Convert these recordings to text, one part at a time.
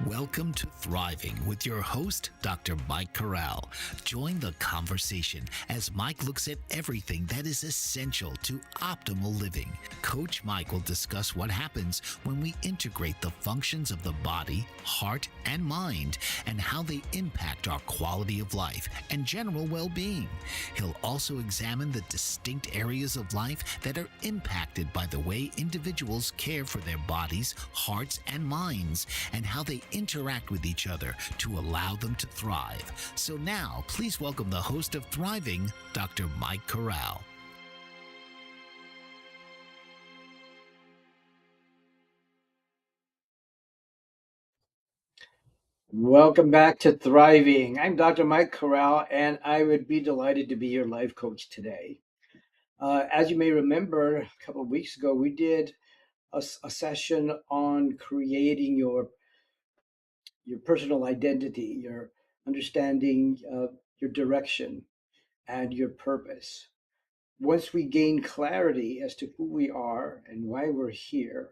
Welcome to Thriving with your host, Dr. Mike Corral. Join the conversation as Mike looks at everything that is essential to optimal living. Coach Mike will discuss what happens when we integrate the functions of the body, heart, and mind, and how they impact our quality of life and general well-being. He'll also examine the distinct areas of life that are impacted by the way individuals care for their bodies, hearts, and minds, and how they interact with each other to allow them to thrive. So now, please welcome the host of Thriving, Dr. Mike Corral. Welcome back to Thriving. I'm Dr. Mike Corral, and I would be delighted to be your life coach today. As you may remember, a couple of weeks ago, we did a session on creating your personal identity, your understanding your direction, and your purpose. Once we gain clarity as to who we are and why we're here,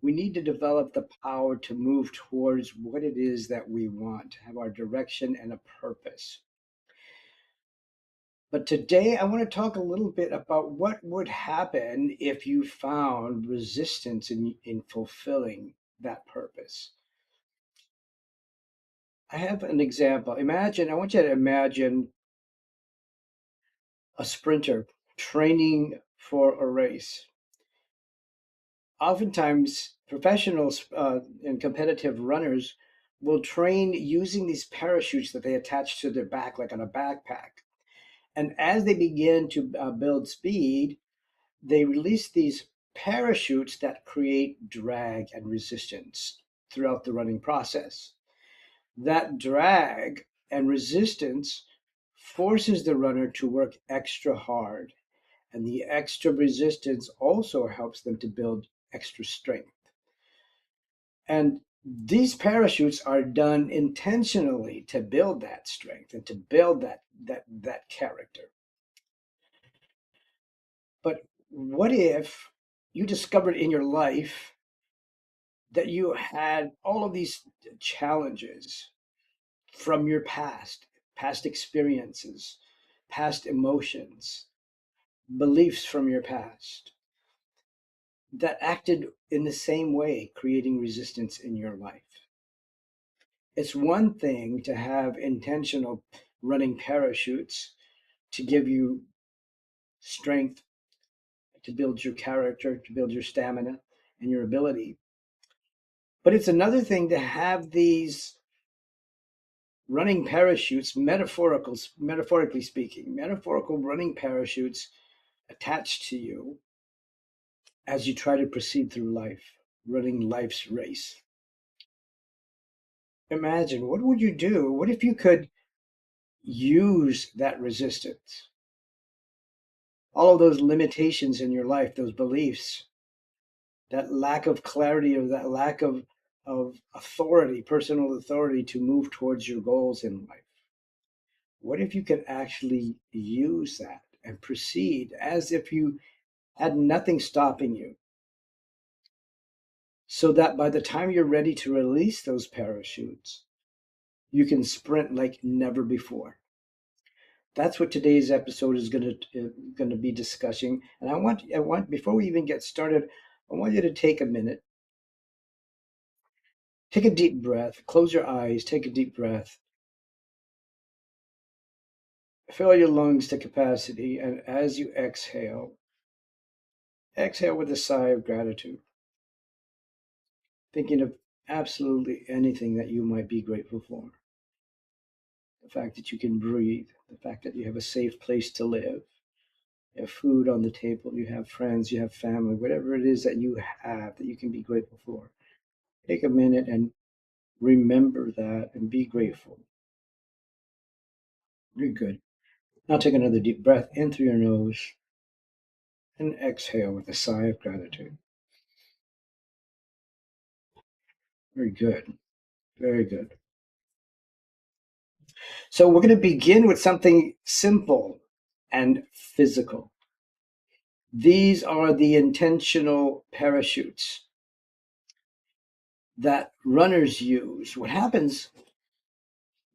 we need to develop the power to move towards what it is that we want, have our direction and a purpose. But today I want to talk a little bit about what would happen if you found resistance in fulfilling that purpose. I have an example. I want you to imagine a sprinter training for a race. Oftentimes, professionals and competitive runners will train using these parachutes that they attach to their back, like on a backpack. And as they begin to build speed, they release these parachutes that create drag and resistance throughout the running process. That drag and resistance forces the runner to work extra hard, and the extra resistance also helps them to build extra strength. And these parachutes are done intentionally to build that strength and to build that character. But what if you discovered in your life that you had all of these challenges from your past experiences, past emotions, beliefs from your past that acted in the same way, creating resistance in your life? It's one thing to have intentional running parachutes to give you strength, to build your character, to build your stamina and your ability. But it's another thing to have these running parachutes, metaphorically speaking, metaphorical running parachutes attached to you as you try to proceed through life, running life's race. Imagine, what would you do? What if you could use that resistance? All of those limitations in your life, those beliefs, that lack of clarity or that lack of authority, personal authority to move towards your goals in life. What if you could actually use that and proceed as if you had nothing stopping you, so that by the time you're ready to release those parachutes, you can sprint like never before? That's what today's episode is going to be discussing. And I want before we even get started, I want you to take a minute, take a deep breath, close your eyes, take a deep breath, fill your lungs to capacity, and as you exhale, exhale with a sigh of gratitude, thinking of absolutely anything that you might be grateful for. The fact that you can breathe, the fact that you have a safe place to live, you have food on the table, you have friends, you have family, whatever it is that you have that you can be grateful for. Take a minute and remember that and be grateful. You're good. Now take another deep breath in through your nose and exhale with a sigh of gratitude. Very good. Very good. So we're going to begin with something simple and physical. These are the intentional parachutes. that runners use. What happens,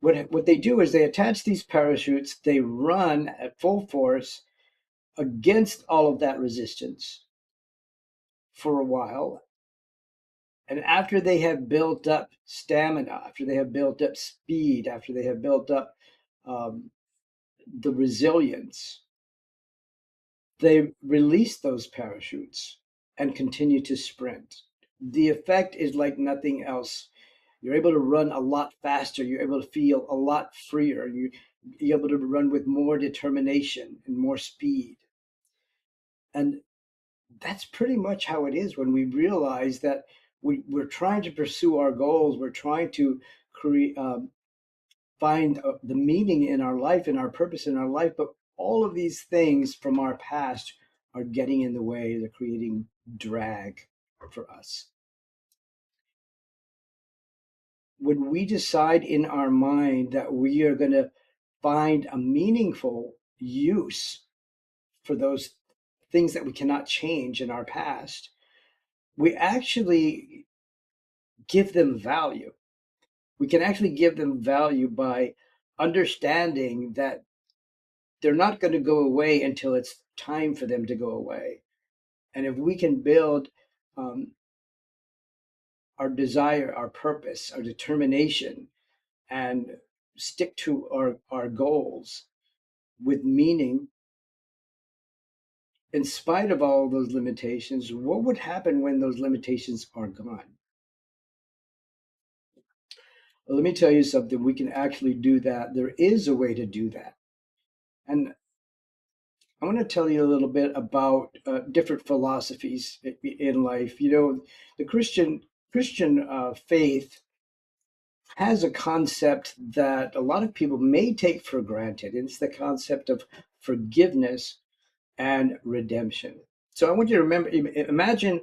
what they do is they attach these parachutes, they run at full force against all of that resistance for a while. And after they have built up stamina, after they have built up speed, after they have built up um, the resilience, they release those parachutes and continue to sprint. The effect is like nothing else. You're able to run a lot faster. You're able to feel a lot freer. You're able to run with more determination and more speed. And that's pretty much how it is when we realize that we're trying to pursue our goals. We're trying to create, find the meaning in our life and our purpose in our life. But all of these things from our past are getting in the way. They're creating drag for us. When we decide in our mind that we are going to find a meaningful use for those things that we cannot change in our past, we actually give them value. We can actually give them value by understanding that they're not going to go away until it's time for them to go away. And if we can build um, our desire, our purpose, our determination, and stick to our goals with meaning, in spite of all those limitations, what would happen when those limitations are gone? Well, let me tell you something. We can actually do that. There is a way to do that. And I want to tell you a little bit about different philosophies in life. You know, the Christian faith has a concept that a lot of people may take for granted. It's the concept of forgiveness and redemption. So I want you to remember, imagine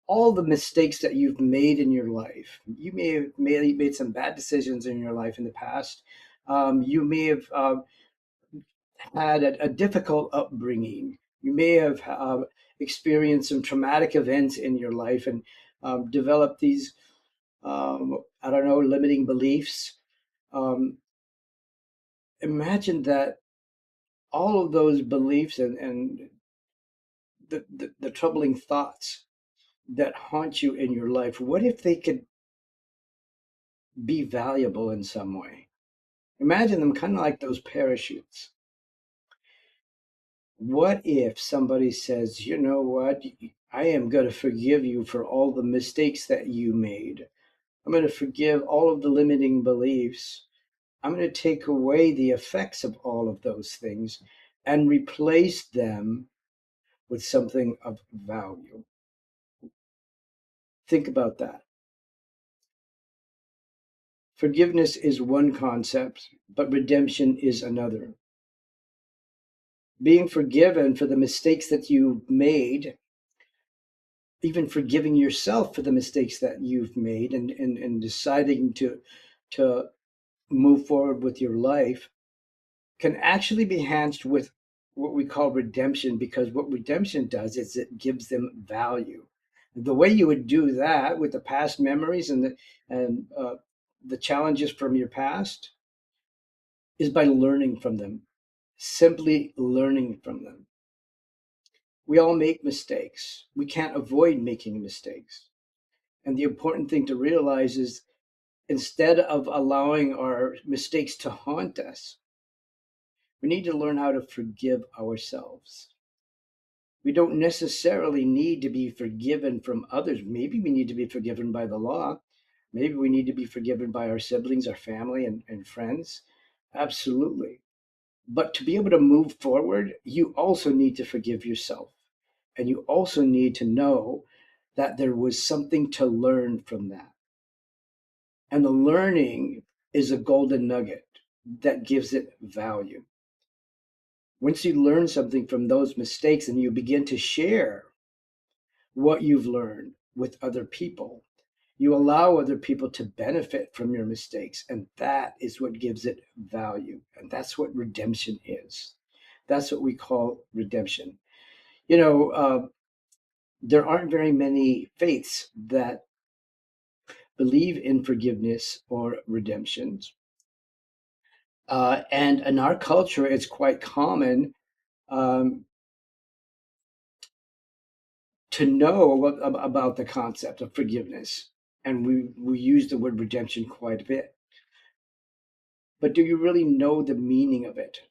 all the mistakes that you've made in your life. You may have made some bad decisions in your life in the past. You may have had a difficult upbringing. You may have experienced some traumatic events in your life and developed these, I don't know, limiting beliefs. Um, Imagine that all of those beliefs and the troubling thoughts that haunt you in your life, what if they could be valuable in some way? Imagine them kind of like those parachutes. What if somebody says, you know what, I am going to forgive you for all the mistakes that you made. I'm going to forgive all of the limiting beliefs. I'm going to take away the effects of all of those things and replace them with something of value. Think about that. Forgiveness is one concept, but redemption is another. Being forgiven for the mistakes that you made, even forgiving yourself for the mistakes that you've made and deciding to move forward with your life can actually be enhanced with what we call redemption, because what redemption does is it gives them value. The way you would do that with the past memories and the challenges from your past is by learning from them, simply learning from them. We all make mistakes. We can't avoid making mistakes. And the important thing to realize is instead of allowing our mistakes to haunt us, we need to learn how to forgive ourselves. We don't necessarily need to be forgiven from others. Maybe we need to be forgiven by the law. Maybe we need to be forgiven by our siblings, our family, and friends. Absolutely. But to be able to move forward, you also need to forgive yourself. And you also need to know that there was something to learn from that. And the learning is a golden nugget that gives it value. Once you learn something from those mistakes and you begin to share what you've learned with other people, you allow other people to benefit from your mistakes. And that is what gives it value. And that's what redemption is. That's what we call redemption. You know, there aren't very many faiths that believe in forgiveness or redemption. And in our culture, it's quite common um, to know about the concept of forgiveness. And we use the word redemption quite a bit. But do you really know the meaning of it?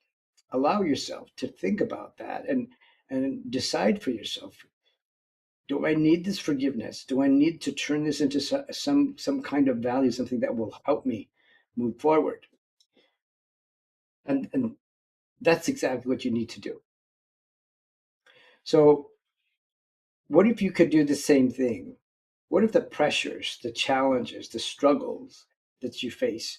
Allow yourself to think about that and decide for yourself. Do I need this forgiveness? Do I need to turn this into some kind of value, something that will help me move forward? And that's exactly what you need to do. So, what if you could do the same thing? What if the pressures, the challenges, the struggles that you face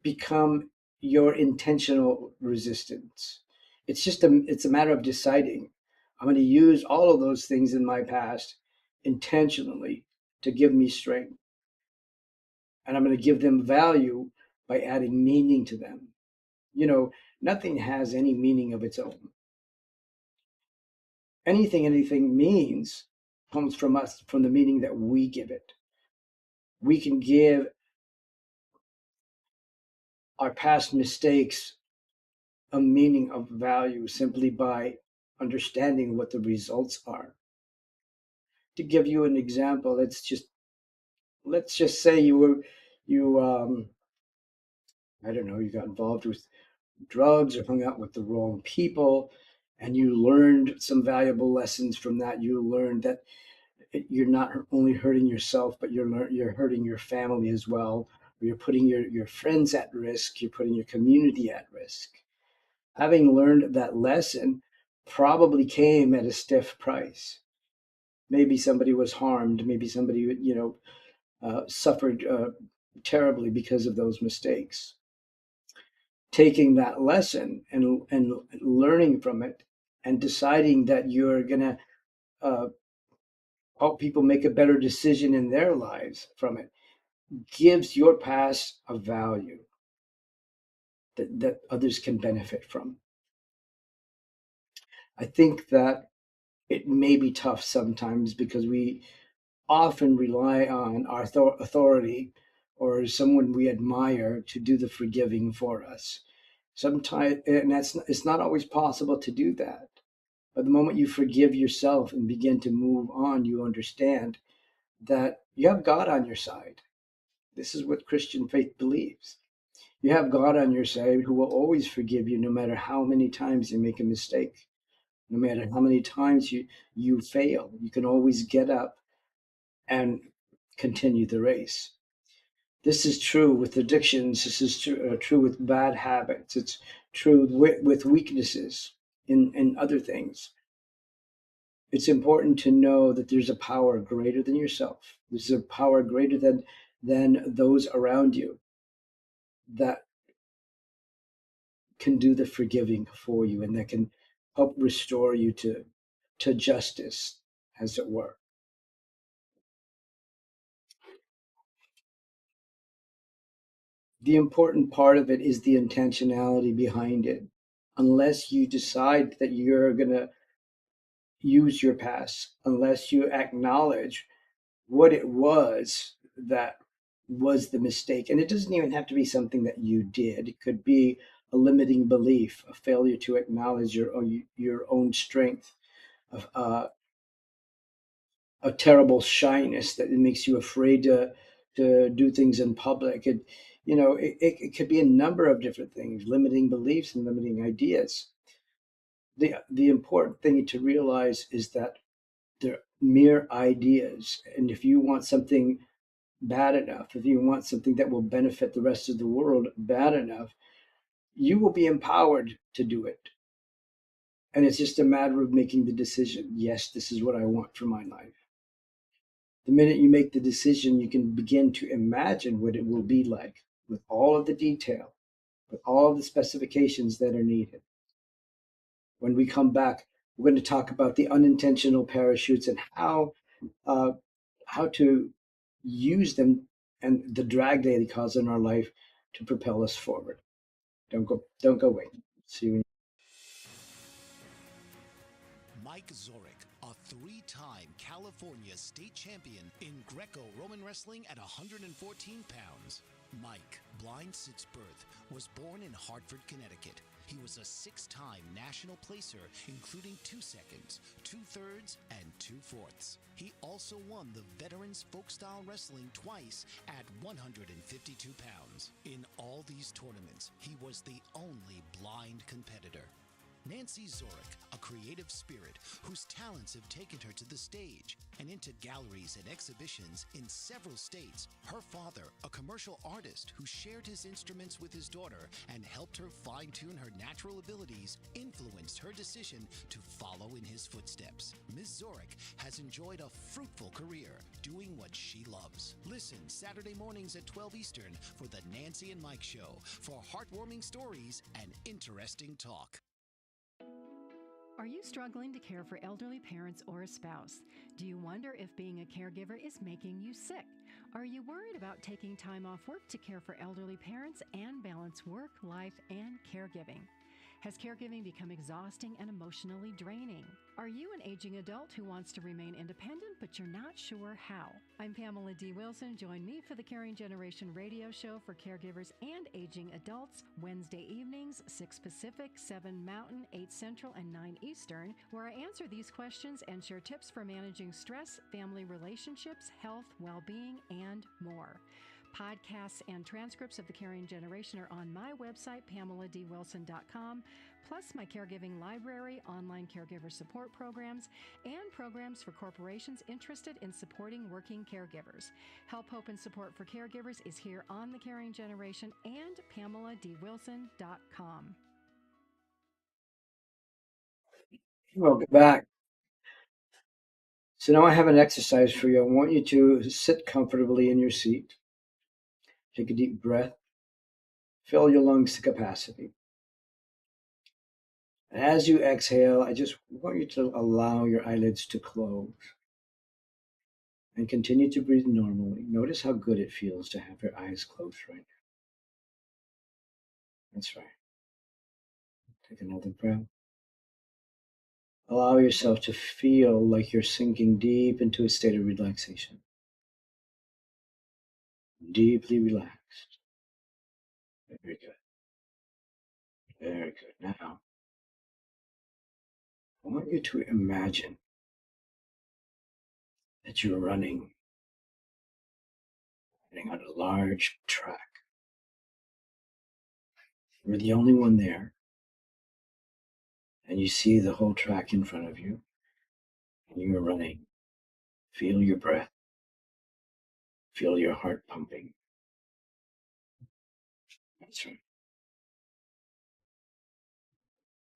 become your intentional resistance? It's a matter of deciding. I'm going to use all of those things in my past intentionally to give me strength, and I'm going to give them value by adding meaning to them. You know, nothing has any meaning of its own. Anything means comes from us, from the meaning that we give it. We can give our past mistakes a meaning of value simply by understanding what the results are. To give you an example, let's just say you I don't know, you got involved with drugs or hung out with the wrong people, and you learned some valuable lessons from that. You learned that you're not only hurting yourself, but you're hurting your family as well. You're putting your friends at risk. You're putting your community at risk. Having learned that lesson probably came at a stiff price. Maybe somebody was harmed. Maybe somebody, suffered terribly because of those mistakes. Taking that lesson and learning from it and deciding that you're going to uh, help people make a better decision in their lives from it gives your past a value that others can benefit from. I think that it may be tough sometimes because we often rely on our authority or someone we admire to do the forgiving for us. Sometimes, and it's not always possible to do that. But the moment you forgive yourself and begin to move on, you understand that you have God on your side. This is what Christian faith believes. You have God on your side who will always forgive you no matter how many times you make a mistake, no matter how many times you fail. You can always get up and continue the race. This is true with addictions. This is true with bad habits. It's true with weaknesses in other things. It's important to know that there's a power greater than yourself. There's a power greater than those around you that can do the forgiving for you and that can help restore you to justice, as it were. The important part of it is the intentionality behind it. Unless you decide that you're going to use your past, unless you acknowledge what it was that was the mistake. And it doesn't even have to be something that you did. It could be a limiting belief, a failure to acknowledge your own strength, a terrible shyness that makes you afraid to do things in public. It could be a number of different things, limiting beliefs and limiting ideas. The important thing to realize is that they're mere ideas. And if you want something bad enough, if you want something that will benefit the rest of the world bad enough, you will be empowered to do it. And it's just a matter of making the decision. Yes, this is what I want for my life. The minute you make the decision, you can begin to imagine what it will be like with all of the detail, with all of the specifications that are needed. When we come back, we're going to talk about the unintentional parachutes and uh, how to use them and the drag they cause in our life to propel us forward. Don't go away. See you. Three-time California state champion in Greco-Roman wrestling at 114 pounds. Mike, blind since birth, was born in Hartford, Connecticut. He was a six-time national placer, including 2 seconds, 2/3, and 2/4. He also won the Veterans Folk-Style Wrestling twice at 152 pounds. In all these tournaments, he was the only blind competitor. Nancy Zorick, a creative spirit whose talents have taken her to the stage and into galleries and exhibitions in several states. Her father, a commercial artist who shared his instruments with his daughter and helped her fine-tune her natural abilities, influenced her decision to follow in his footsteps. Ms. Zorick has enjoyed a fruitful career doing what she loves. Listen Saturday mornings at 12 Eastern for the Nancy and Mike Show for heartwarming stories and interesting talk. Are you struggling to care for elderly parents or a spouse? Do you wonder if being a caregiver is making you sick? Are you worried about taking time off work to care for elderly parents and balance work, life, and caregiving? Has caregiving become exhausting and emotionally draining? Are you an aging adult who wants to remain independent, but you're not sure how? I'm Pamela D. Wilson. Join me for the Caring Generation radio show for caregivers and aging adults, Wednesday evenings, 6 Pacific, 7 Mountain, 8 Central, and 9 Eastern, where I answer these questions and share tips for managing stress, family relationships, health, well-being, and more. Podcasts and transcripts of The Caring Generation are on my website, PamelaDWilson.com, plus my caregiving library, online caregiver support programs, and programs for corporations interested in supporting working caregivers. Help, hope, and support for caregivers is here on The Caring Generation and PamelaDWilson.com. Welcome back. So now I have an exercise for you. I want you to sit comfortably in your seat. Take a deep breath. Fill your lungs to capacity. And as you exhale, I just want you to allow your eyelids to close. And continue to breathe normally. Notice how good it feels to have your eyes closed right now. That's right. Take another breath. Allow yourself to feel like you're sinking deep into a state of relaxation. Deeply relaxed. Very good. Very good. Now, I want you to imagine that you're running on a large track. You're the only one there, and you see the whole track in front of you, and you're running. Feel your breath. Feel your heart pumping. That's right.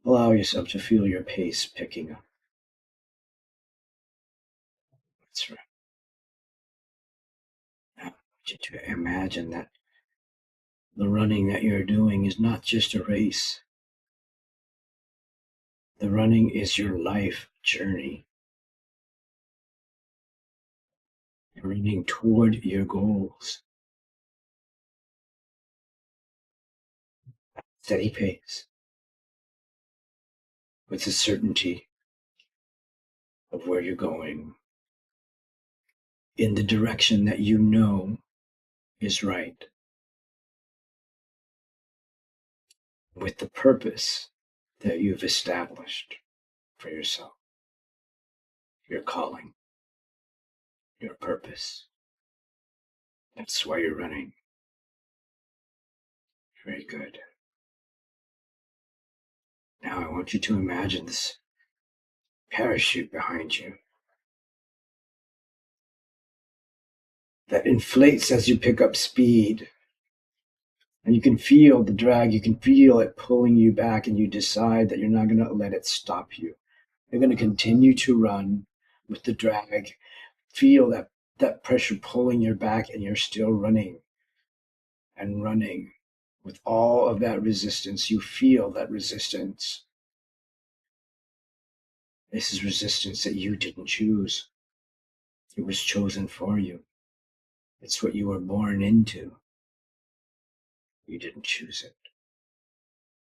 Allow yourself to feel your pace picking up. That's right. Now, I want you to imagine that the running that you're doing is not just a race. The running is your life journey. You're running toward your goals. Steady pace. With the certainty of where you're going. In the direction that you know is right. With the purpose that you've established for yourself. Your calling. Your purpose. That's why you're running. Very good. Now I want you to imagine this parachute behind you that inflates as you pick up speed. And you can feel the drag, you can feel it pulling you back, and you decide that you're not going to let it stop you. You're going to continue to run with the drag. Feel that pressure pulling your back, and you're still running and running with all of that resistance. You feel that resistance. This is resistance that you didn't choose. It was chosen for you. It's what you were born into. You didn't choose it.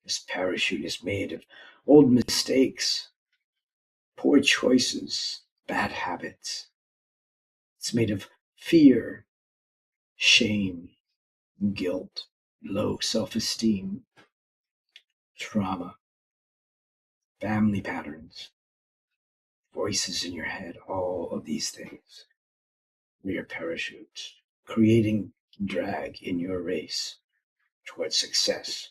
This parachute is made of old mistakes, poor choices, bad habits. It's made of fear, shame, guilt, low self esteem, trauma, family patterns, voices in your head, all of these things are your parachutes, creating drag in your race towards success,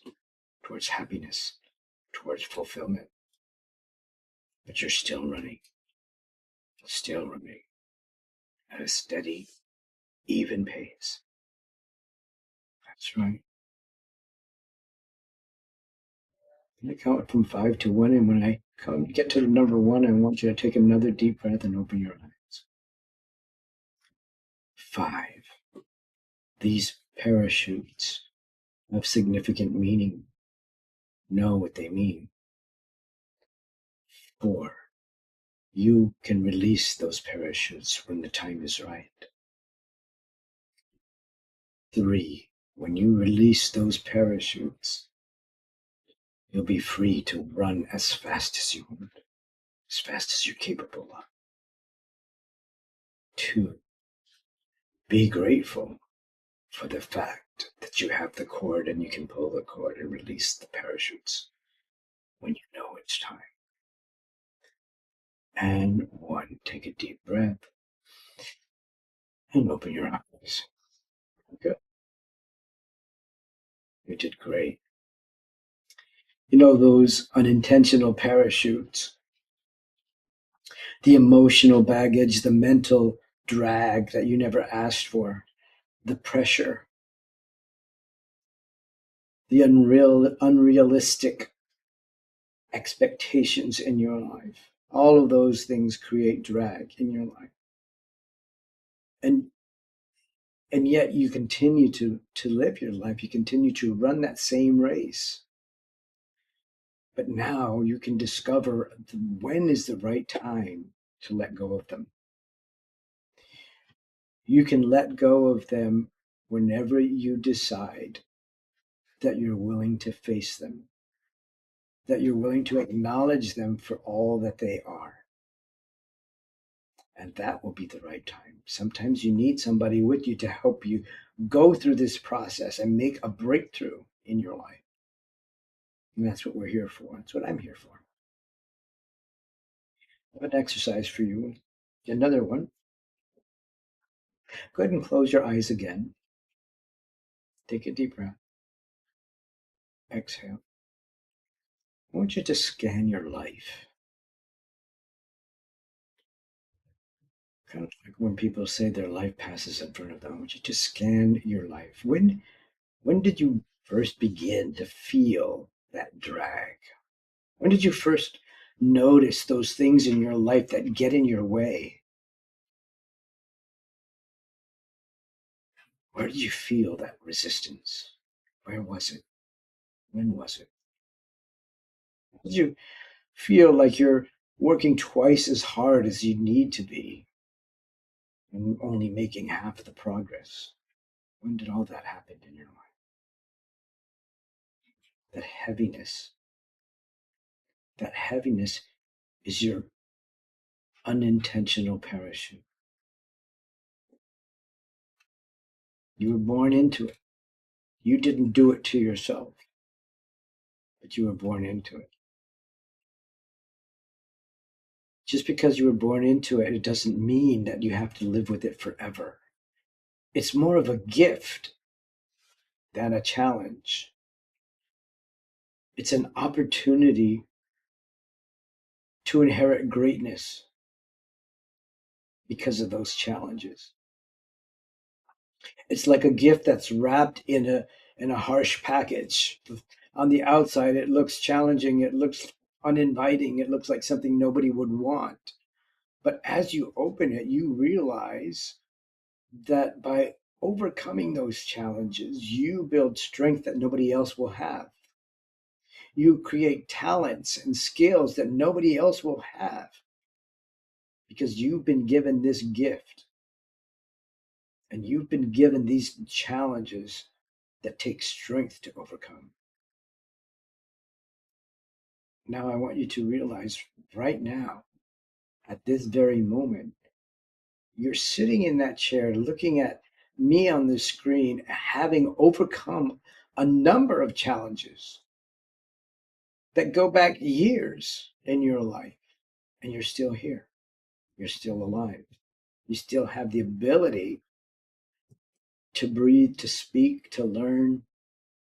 towards happiness, towards fulfillment. But you're still running at a steady, even pace. That's right. I'm going to count from 5 to 1. And when I get to the number 1, I want you to take another deep breath and open your eyes. 5. These parachutes have significant meaning. Know what they mean. 4. You can release those parachutes when the time is right. 3. When you release those parachutes, you'll be free to run as fast as you want, as fast as you're capable of. 2. Be grateful for the fact that you have the cord and you can pull the cord and release the parachutes when you know it's time. And 1, take a deep breath and open your eyes. Good. You did great. You know, those unintentional parachutes, the emotional baggage, the mental drag that you never asked for, the pressure, the unrealistic expectations in your life. All of those things create drag in your life. And yet you continue to live your life. You continue to run that same race. But now you can discover when is the right time to let go of them. You can let go of them whenever you decide that you're willing to face them, that you're willing to acknowledge them for all that they are. And that will be the right time. Sometimes you need somebody with you to help you go through this process and make a breakthrough in your life. And that's what we're here for. That's what I'm here for. I have an exercise for you. Another one. Go ahead and close your eyes again. Take a deep breath. Exhale. I want you to scan your life. Kind of like when people say their life passes in front of them. I want you to scan your life. When did you first begin to feel that drag? When did you first notice those things in your life that get in your way? Where did you feel that resistance? Where was it? When was it? Did you feel like you're working twice as hard as you need to be and only making half the progress? When did all that happen in your life? That heaviness. That heaviness is your unintentional parachute. You were born into it. You didn't do it to yourself, but you were born into it. Just because you were born into it, it doesn't mean that you have to live with it forever. It's more of a gift than a challenge. It's an opportunity to inherit greatness because of those challenges. It's like a gift that's wrapped in a harsh package. On the outside, it looks challenging, it looks uninviting, it looks like something nobody would want. But as you open it, you realize that by overcoming those challenges, you build strength that nobody else will have. You create talents and skills that nobody else will have because you've been given this gift and you've been given these challenges that take strength to overcome. Now, I want you to realize right now, at this very moment, you're sitting in that chair looking at me on the screen, having overcome a number of challenges that go back years in your life, and you're still here. You're still alive. You still have the ability to breathe, to speak, to learn,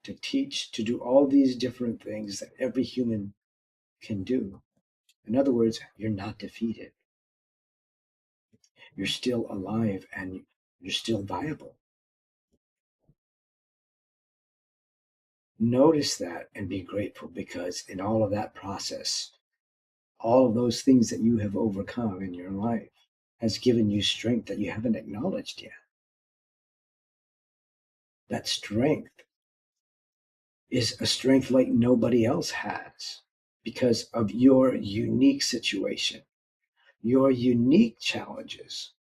to teach, to do all these different things that every human can do. In other words, you're not defeated. You're still alive and you're still viable. Notice that and be grateful, because in all of that process, all of those things that you have overcome in your life has given you strength that you haven't acknowledged yet. That strength is a strength like nobody else has because of your unique situation. Your unique challenges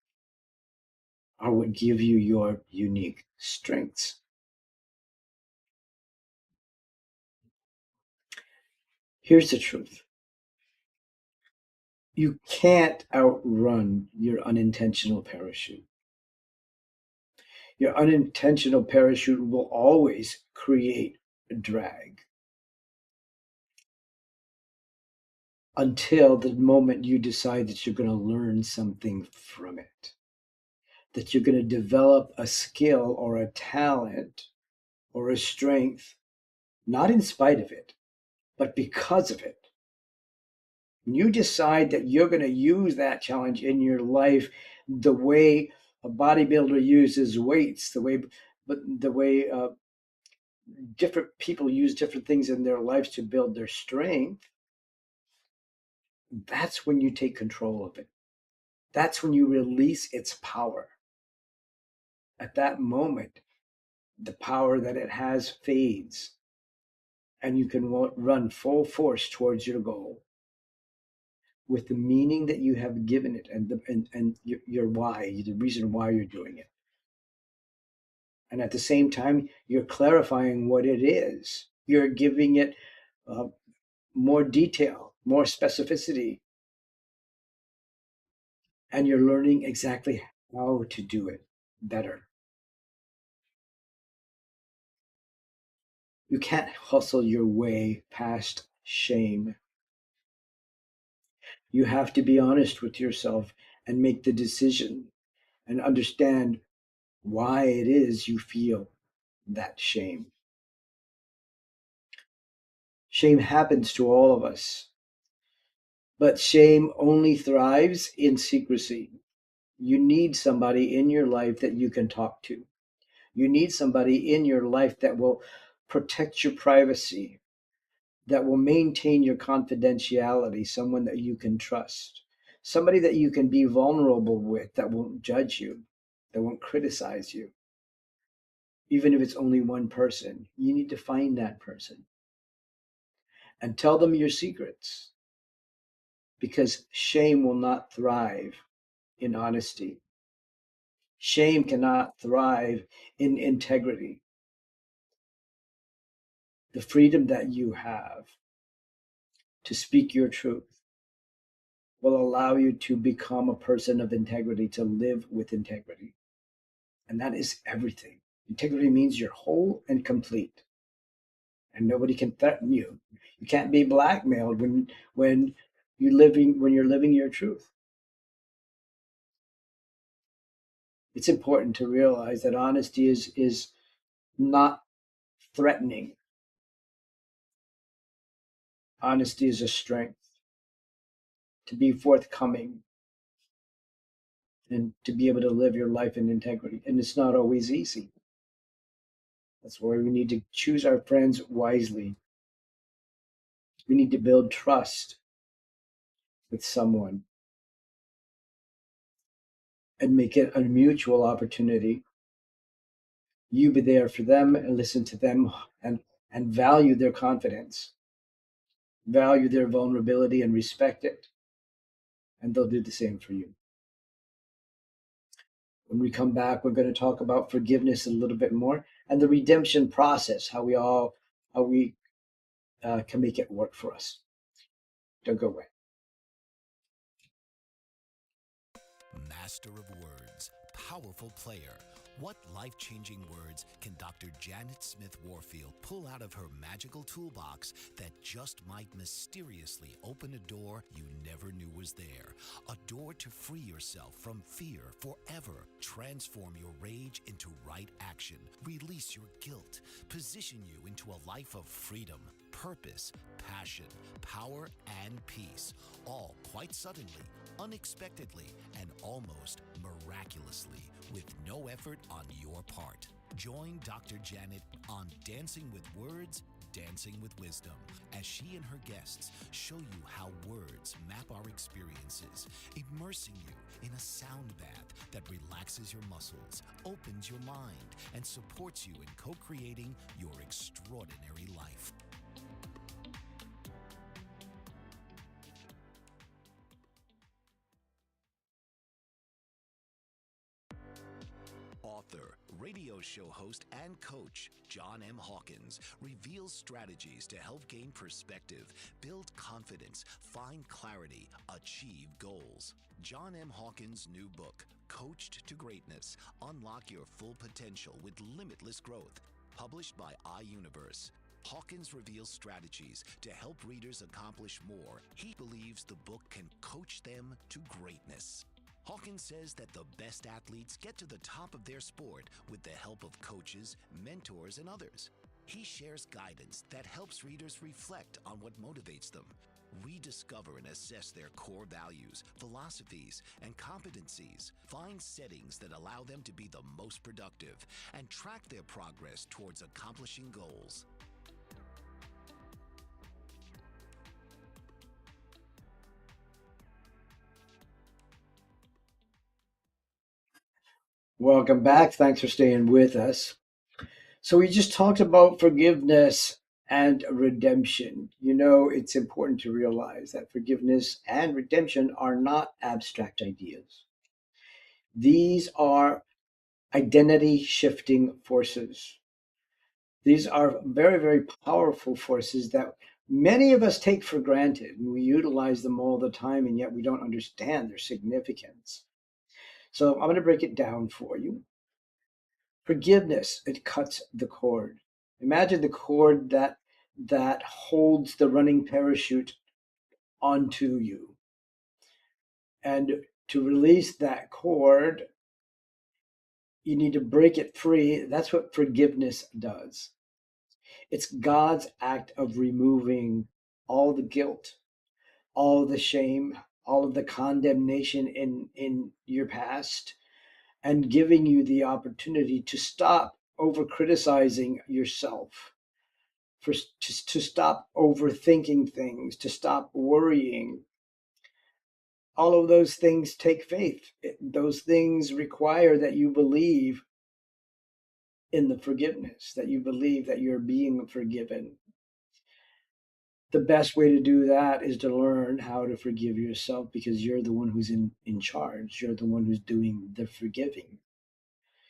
are what give you your unique strengths. Here's the truth: you can't outrun your unintentional parachute. Your unintentional parachute will always create a drag until the moment you decide that you're going to learn something from it, that you're going to develop a skill or a talent or a strength, not in spite of it, but because of it. When you decide that you're going to use that challenge in your life the way a bodybuilder uses weights, the way different people use different things in their lives to build their strength, that's when you take control of it. That's when you release its power. At that moment, the power that it has fades, and you can run full force towards your goal with the meaning that you have given it, and your why, the reason why you're doing it. And at the same time, you're clarifying what it is. You're giving it uh, more detail, more specificity, and you're learning exactly how to do it better. You can't hustle your way past shame. You have to be honest with yourself and make the decision and understand why it is you feel that shame. Shame happens to all of us, but shame only thrives in secrecy. You need somebody in your life that you can talk to. You need somebody in your life that will protect your privacy, that will maintain your confidentiality, someone that you can trust, somebody that you can be vulnerable with, that won't judge you, that won't criticize you. Even if it's only one person, you need to find that person and tell them your secrets, because shame will not thrive in honesty. Shame cannot thrive in integrity. The freedom that you have to speak your truth will allow you to become a person of integrity, to live with integrity. And that is everything. Integrity means you're whole and complete, and nobody can threaten you. You can't be blackmailed when you're living your truth. It's important to realize that honesty is not threatening. Honesty is a strength. To be forthcoming and to be able to live your life in integrity. And it's not always easy. That's why we need to choose our friends wisely. We need to build trust with someone and make it a mutual opportunity. You be there for them and listen to them, and value their confidence, value their vulnerability and respect it, and they'll do the same for you. When we come back, we're going to talk about forgiveness a little bit more and the redemption process, how we can make it work for us. Don't go away. master of words, powerful player. What life-changing words can Dr. Janet Smith Warfield pull out of her magical toolbox that just might mysteriously open a door you never knew was there? A door to free yourself from fear forever. Transform your rage into right action. Release your guilt. Position you into a life of freedom, purpose, passion, power, and peace. All quite suddenly, unexpectedly, and almost miraculously, with no effort on your part. Join Dr. Janet on Dancing with Words, Dancing with Wisdom, as she and her guests show you how words map our experiences, immersing you in a sound bath that relaxes your muscles, opens your mind, and supports you in co-creating your extraordinary life. Author, radio show host, and coach John M. Hawkins reveals strategies to help gain perspective, build confidence, find clarity, achieve goals. John M. Hawkins' new book, Coached to Greatness, Unlock Your Full Potential with Limitless Growth, published by iUniverse. Hawkins reveals strategies to help readers accomplish more. He believes the book can coach them to greatness. Hawkins says that the best athletes get to the top of their sport with the help of coaches, mentors, and others. He shares guidance that helps readers reflect on what motivates them, rediscover and assess their core values, philosophies, and competencies, find settings that allow them to be the most productive, and track their progress towards accomplishing goals. Welcome back. Thanks for staying with us. So, we just talked about forgiveness and redemption. You know, it's important to realize that forgiveness and redemption are not abstract ideas. These are identity shifting forces. These are very, very powerful forces that many of us take for granted, and we utilize them all the time, and yet we don't understand their significance. So I'm going to break it down for you. Forgiveness, it cuts the cord. Imagine the cord that holds the running parachute onto you. And to release that cord, you need to break it free. That's what forgiveness does. It's God's act of removing all the guilt, all the shame, all of the condemnation in your past, and giving you the opportunity to stop over criticizing yourself, to stop overthinking things, to stop worrying. All of those things take faith. Those things require that you believe in the forgiveness, that you believe that you're being forgiven. The best way to do that is to learn how to forgive yourself, because you're the one who's in charge. You're the one who's doing the forgiving.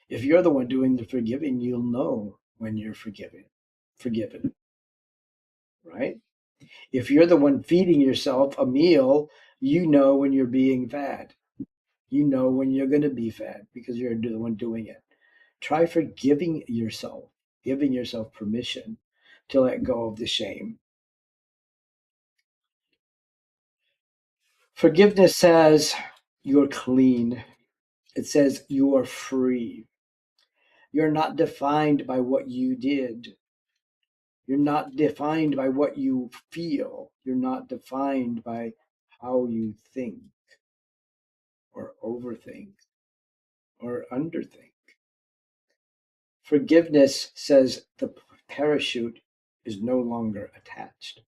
If you're the one doing the forgiving, you'll know when you're forgiven, right? If you're the one feeding yourself a meal, you know when you're being fed. You know when you're going to be fed because you're the one doing it. Try forgiving yourself, giving yourself permission to let go of the shame. Forgiveness says you're clean. It says you are free. You're not defined by what you did. You're not defined by what you feel. You're not defined by how you think or overthink or underthink. Forgiveness says the parachute is no longer attached.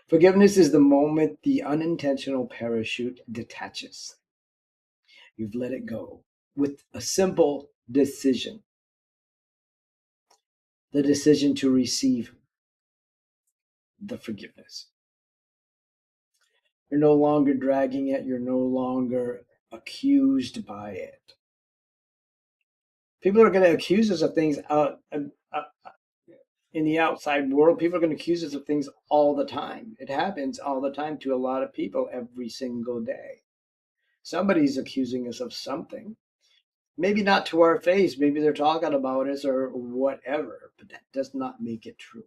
Forgiveness is the moment the unintentional parachute detaches. You've let it go with a simple decision, the decision to receive the forgiveness. You're no longer dragging it, you're no longer accused by it. People are going to accuse us of things in the outside world. People are going to accuse us of things all the time. It happens all the time to a lot of people every single day. Somebody's accusing us of something. Maybe not to our face, maybe they're talking about us or whatever, but that does not make it true.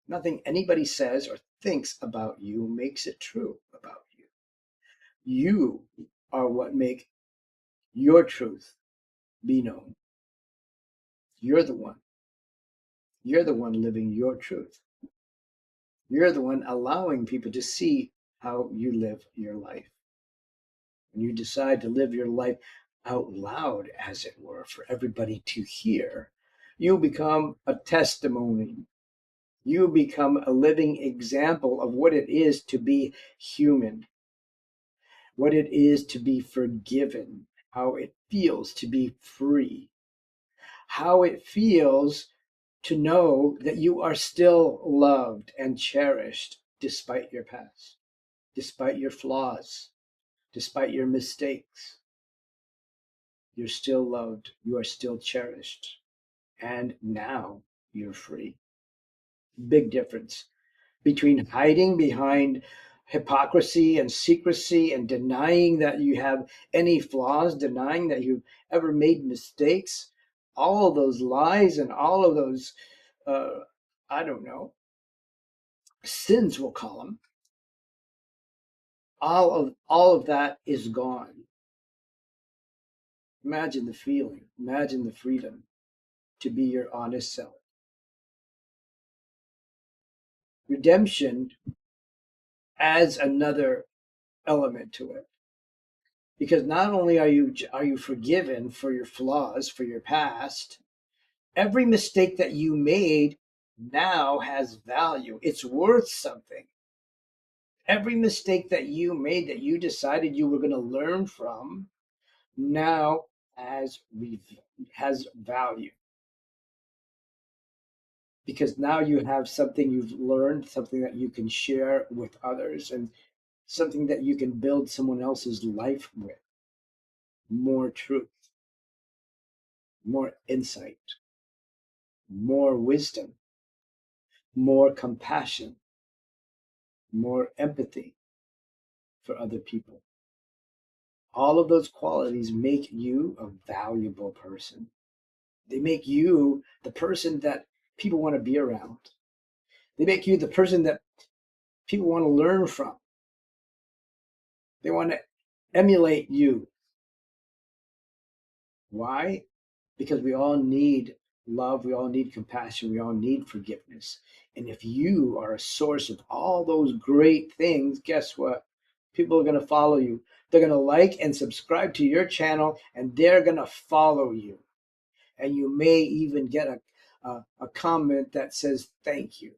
Nothing anybody says or thinks about you makes it true about you. You are what make your truth be known. You're the one. You're the one living your truth. You're the one allowing people to see how you live your life. When you decide to live your life out loud, as it were, for everybody to hear, you become a testimony. You become a living example of what it is to be human, what it is to be forgiven, how it feels to be free, how it feels to know that you are still loved and cherished despite your past, despite your flaws, despite your mistakes. You're still loved, you are still cherished, and now you're free. Big difference between hiding behind hypocrisy and secrecy and denying that you have any flaws, denying that you've ever made mistakes. All of those lies and all of those, uh, I don't know, sins, we'll call them. All of that is gone. Imagine the feeling. Imagine the freedom to be your honest self. Redemption adds another element to it, because not only are you forgiven for your flaws, for your past, every mistake that you made now has value. It's worth something. Every mistake that you made that you decided you were going to learn from now has value, because now you have something you've learned, something that you can share with others, and something that you can build someone else's life with. More truth, more insight, more wisdom, more compassion, more empathy for other people. All of those qualities make you a valuable person. They make you the person that people want to be around. They make you the person that people want to learn from. They want to emulate you. Why? Because we all need love, we all need compassion, we all need forgiveness. And if you are a source of all those great things, guess what? People are going to follow you. They're going to like and subscribe to your channel, and they're going to follow you. And you may even get a comment that says thank you.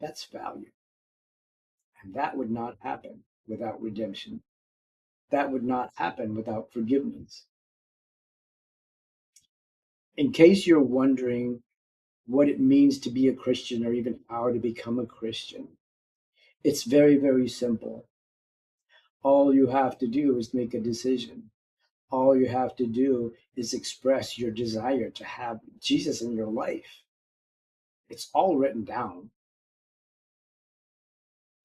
That's value. And that would not happen without redemption. That would not happen without forgiveness. In case you're wondering what it means to be a Christian or even how to become a Christian, it's very, very simple. All you have to do is make a decision. All you have to do is express your desire to have Jesus in your life. It's all written down,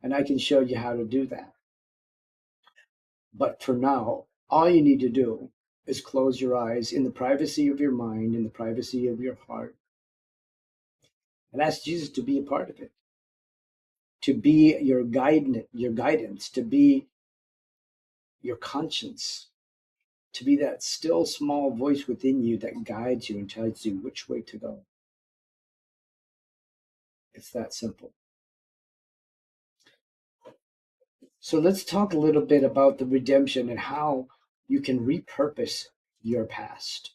and I can show you how to do that. But for now, all you need to do is close your eyes in the privacy of your mind, in the privacy of your heart, and ask Jesus to be a part of it, to be your guidance, to be your conscience, to be that still small voice within you that guides you and tells you which way to go. It's that simple. So let's talk a little bit about the redemption and how you can repurpose your past.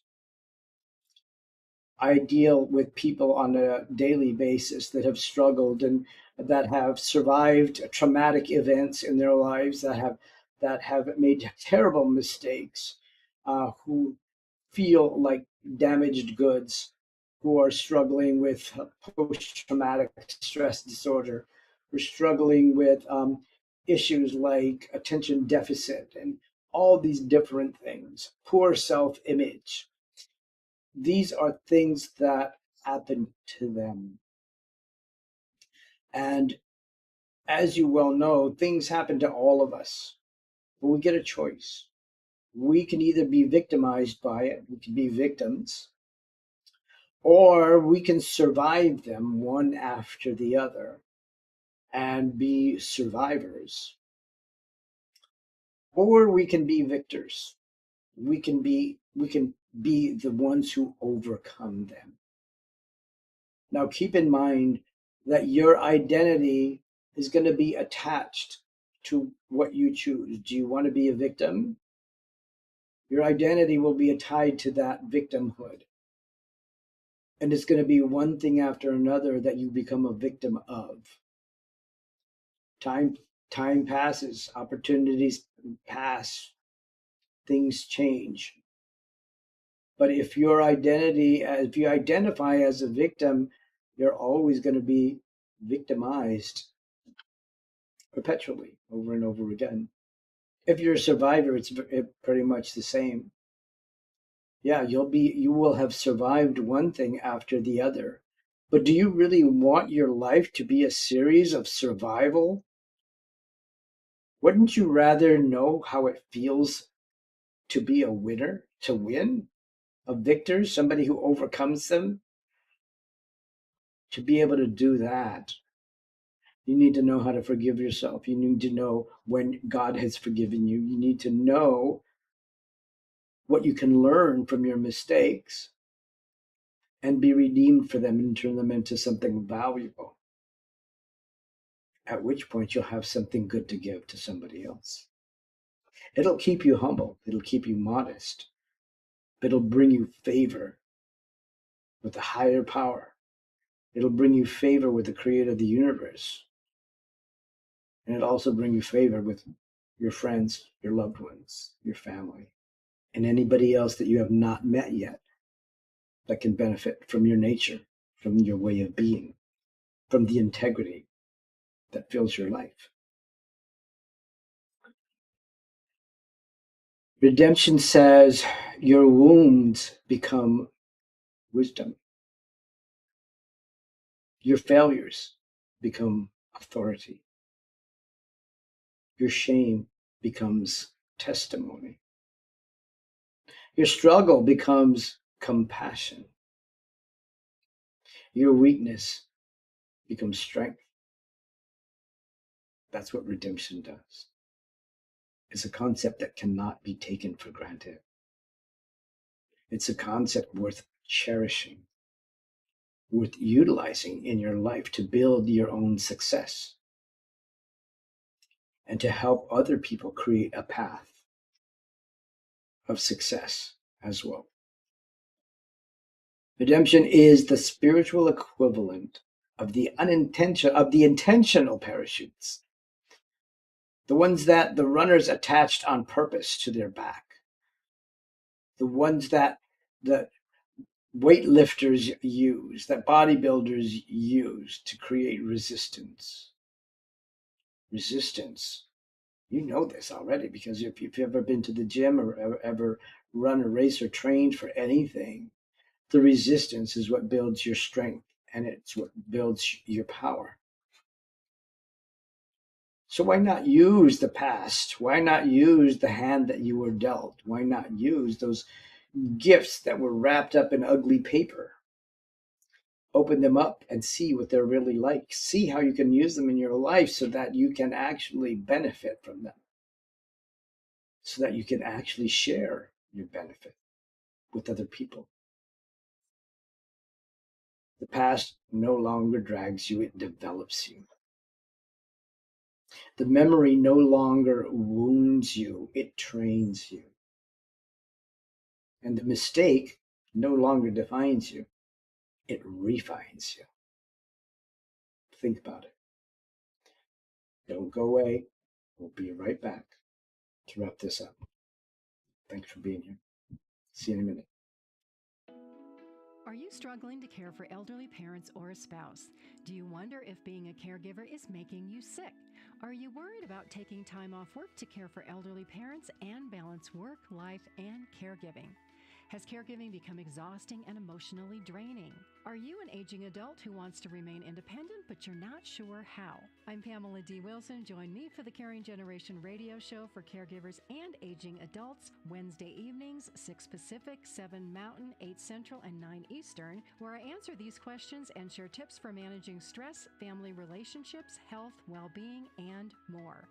I deal with people on a daily basis that have struggled and that have survived traumatic events in their lives, that have made terrible mistakes, who feel like damaged goods, who are struggling with post traumatic stress disorder, who are struggling with issues like attention deficit and all these different things, poor self image. These are things that happen to them. And as you well know, things happen to all of us. but we get a choice. We can either be victimized by it, we can be victims, or we can survive them one after the other and be survivors, or we can be victors. We can be the ones who overcome them. Now keep in mind that your identity is going to be attached to what you choose. Do you want to be a victim? Your identity will be tied to that victimhood. And it's going to be one thing after another that you become a victim of. Time passes, opportunities pass, things change. But if you identify as a victim, you're always going to be victimized perpetually over and over again. If you're a survivor, it's pretty much the same. Yeah, you will have survived one thing after the other. But do you really want your life to be a series of survival? Wouldn't you rather know how it feels to be a winner, to win, a victor, somebody who overcomes them? To be able to do that, you need to know how to forgive yourself. You need to know when God has forgiven you. You need to know what you can learn from your mistakes and be redeemed for them and turn them into something valuable. At which point you'll have something good to give to somebody else. It'll keep you humble, it'll keep you modest, but it'll bring you favor with the higher power. It'll bring you favor with the creator of the universe. And it'll also bring you favor with your friends, your loved ones, your family, and anybody else that you have not met yet that can benefit from your nature, from your way of being, from the integrity that fills your life. Redemption says your wounds become wisdom. Your failures become authority. Your shame becomes testimony. Your struggle becomes compassion. Your weakness becomes strength. That's what redemption does. It's a concept that cannot be taken for granted. It's a concept worth cherishing, worth utilizing in your life to build your own success and to help other people create a path of success as well. Redemption is the spiritual equivalent of the intentional parachutes, the ones that the runners attached on purpose to their back, the ones that the weightlifters use, that bodybuilders use to create resistance. Resistance. You know this already because if you've ever been to the gym or ever run a race or trained for anything, the resistance is what builds your strength and it's what builds your power. So why not use the past? Why not use the hand that you were dealt? Why not use those gifts that were wrapped up in ugly paper? Open them up and see what they're really like. See how you can use them in your life so that you can actually benefit from them, so that you can actually share your benefit with other people. The past no longer drags you, it develops you. The memory no longer wounds you, it trains you. And the mistake no longer defines you, it refines you. Think about it. Don't go away. We'll be right back to wrap this up. Thanks for being here. See you in a minute. Are you struggling to care for elderly parents or a spouse? Do you wonder if being a caregiver is making you sick? Are you worried about taking time off work to care for elderly parents and balance work, life, and caregiving? Has caregiving become exhausting and emotionally draining? Are you an aging adult who wants to remain independent but you're not sure how? I'm Pamela D. Wilson. Join me for the Caring Generation radio show for caregivers and aging adults, Wednesday evenings, 6 Pacific, 7 Mountain, 8 Central, and 9 Eastern, where I answer these questions and share tips for managing stress, family relationships, health, well-being, and more.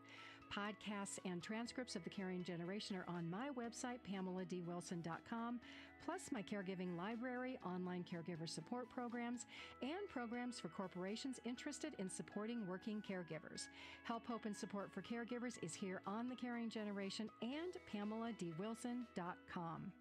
Podcasts and transcripts of the Caring Generation are on my website, PamelaDWilson.com, plus my caregiving library, online caregiver support programs, and programs for corporations interested in supporting working caregivers. Help, hope, and support for caregivers is here on the Caring Generation and PamelaDWilson.com.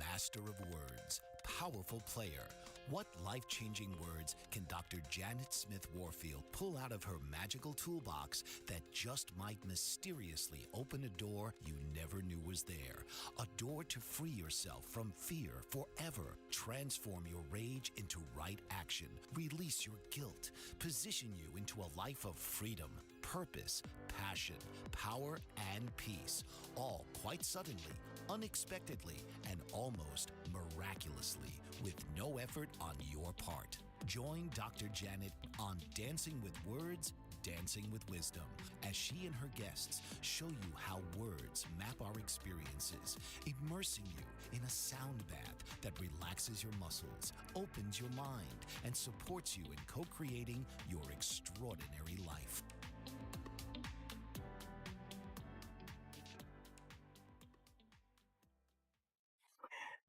Master of words, powerful player. What life-changing words can Dr. Janet Smith Warfield pull out of her magical toolbox that just might mysteriously open a door you never knew was there? A door to free yourself from fear forever. Transform your rage into right action. Release your guilt. Position you into a life of freedom, purpose, passion, power, and peace. All quite suddenly, unexpectedly, and almost miraculously, with no effort on your part. Join Dr. Janet on Dancing with Words, Dancing with Wisdom, as she and her guests show you how words map our experiences, immersing you in a sound bath that relaxes your muscles, opens your mind, and supports you in co-creating your extraordinary life.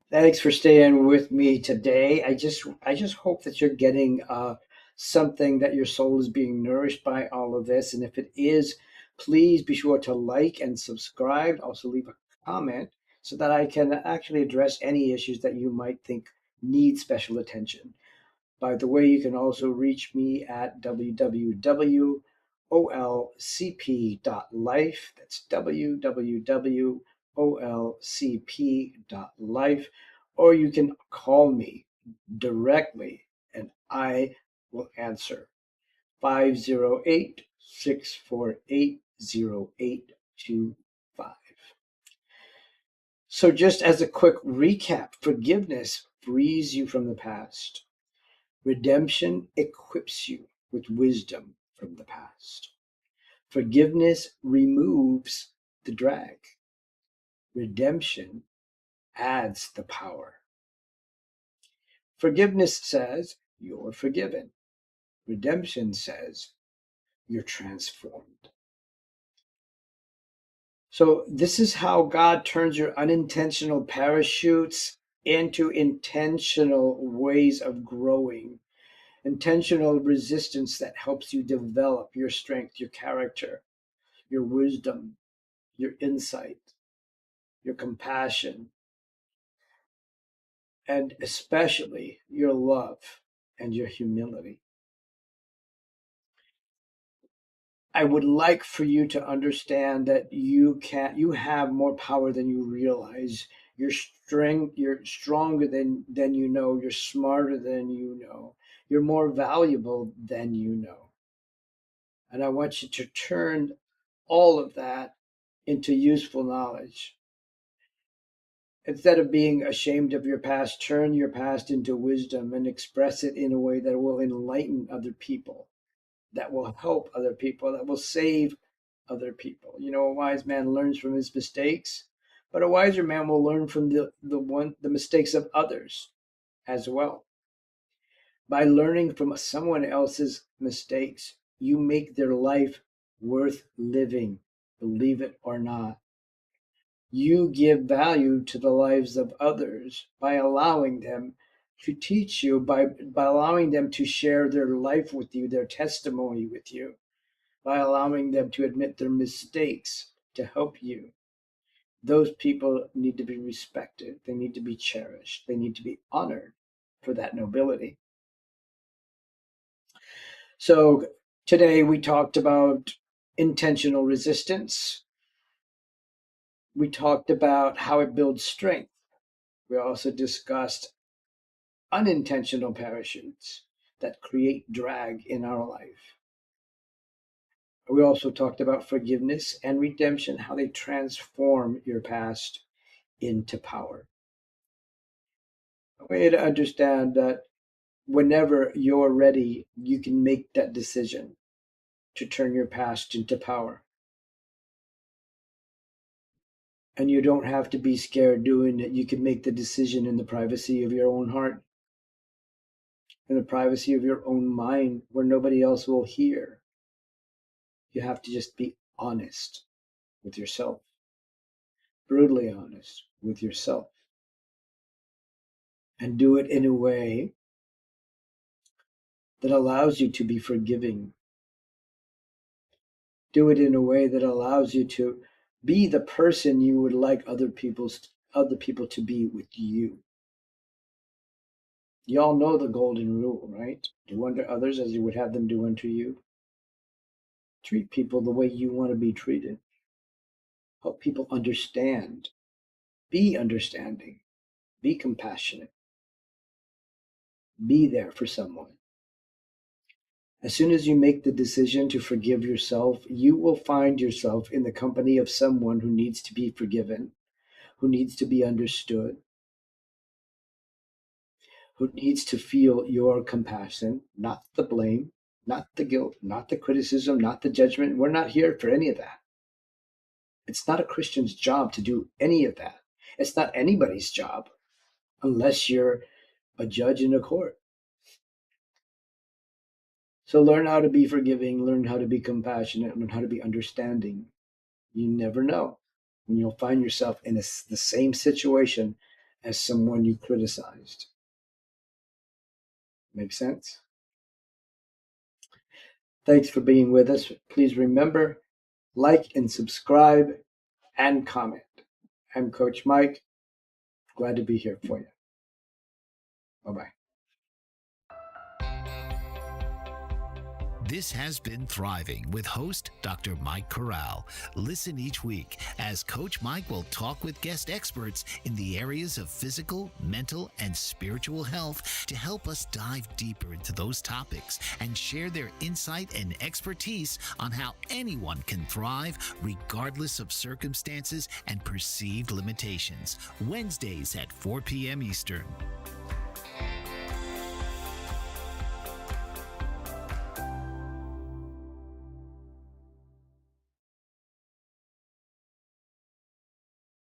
Thanks for staying with me today. I just hope that you're getting something, that your soul is being nourished by all of this. And if it is, please be sure to like and subscribe. Also leave a comment so that I can actually address any issues that you might think need special attention. By the way, you can also reach me at www.olcp.life. That's www.olcp.life. Or you can call me directly and I will answer 508 648 0825. So, just as a quick recap, forgiveness frees you from the past. Redemption equips you with wisdom from the past. Forgiveness removes the drag. Redemption adds the power. Forgiveness says you're forgiven. Redemption says you're transformed. So, this is how God turns your unintentional parachutes into intentional ways of growing, intentional resistance that helps you develop your strength, your character, your wisdom, your insight, your compassion, and especially your love and your humility. I would like for you to understand that you have more power than you realize. You're stronger than you know, you're smarter than you know. You're more valuable than you know. And I want you to turn all of that into useful knowledge. Instead of being ashamed of your past, turn your past into wisdom and express it in a way that will enlighten other people, that will help other people, that will save other people. You know, a wise man learns from his mistakes, but a wiser man will learn from the mistakes of others as well. By learning from someone else's mistakes, you make their life worth living, believe it or not. You give value to the lives of others by allowing them to teach you, by allowing them to share their life with you, their testimony with you, by allowing them to admit their mistakes to help you. Those people need to be respected. They need to be cherished. They need to be honored for that nobility. So today we talked about intentional resistance. We talked about how it builds strength. We also discussed unintentional parachutes that create drag in our life. We also talked about forgiveness and redemption, how they transform your past into power. I want you to understand that whenever you're ready, you can make that decision to turn your past into power. And you don't have to be scared doing it. You can make the decision in the privacy of your own heart, in the privacy of your own mind, where nobody else will hear. You have to just be honest with yourself, brutally honest with yourself, and do it in a way that allows you to be forgiving. Do it in a way that allows you to be the person you would like other people to be with you. You all know the golden rule, right? Do unto others as you would have them do unto you. Treat people the way you want to be treated. Help people understand. Be understanding. Be compassionate. Be there for someone. As soon as you make the decision to forgive yourself, you will find yourself in the company of someone who needs to be forgiven, who needs to be understood, who needs to feel your compassion, not the blame, not the guilt, not the criticism, not the judgment. We're not here for any of that. It's not a Christian's job to do any of that. It's not anybody's job unless you're a judge in a court. So learn how to be forgiving, learn how to be compassionate, learn how to be understanding. You never know when you'll find yourself in the same situation as someone you criticized. Make sense? Thanks for being with us. Please remember, like and subscribe and comment. I'm Coach Mike. Glad to be here for you. Bye-bye. This has been Thriving with host Dr. Mike Corral. Listen each week as Coach Mike will talk with guest experts in the areas of physical, mental, and spiritual health to help us dive deeper into those topics and share their insight and expertise on how anyone can thrive regardless of circumstances and perceived limitations. Wednesdays at 4 p.m. Eastern.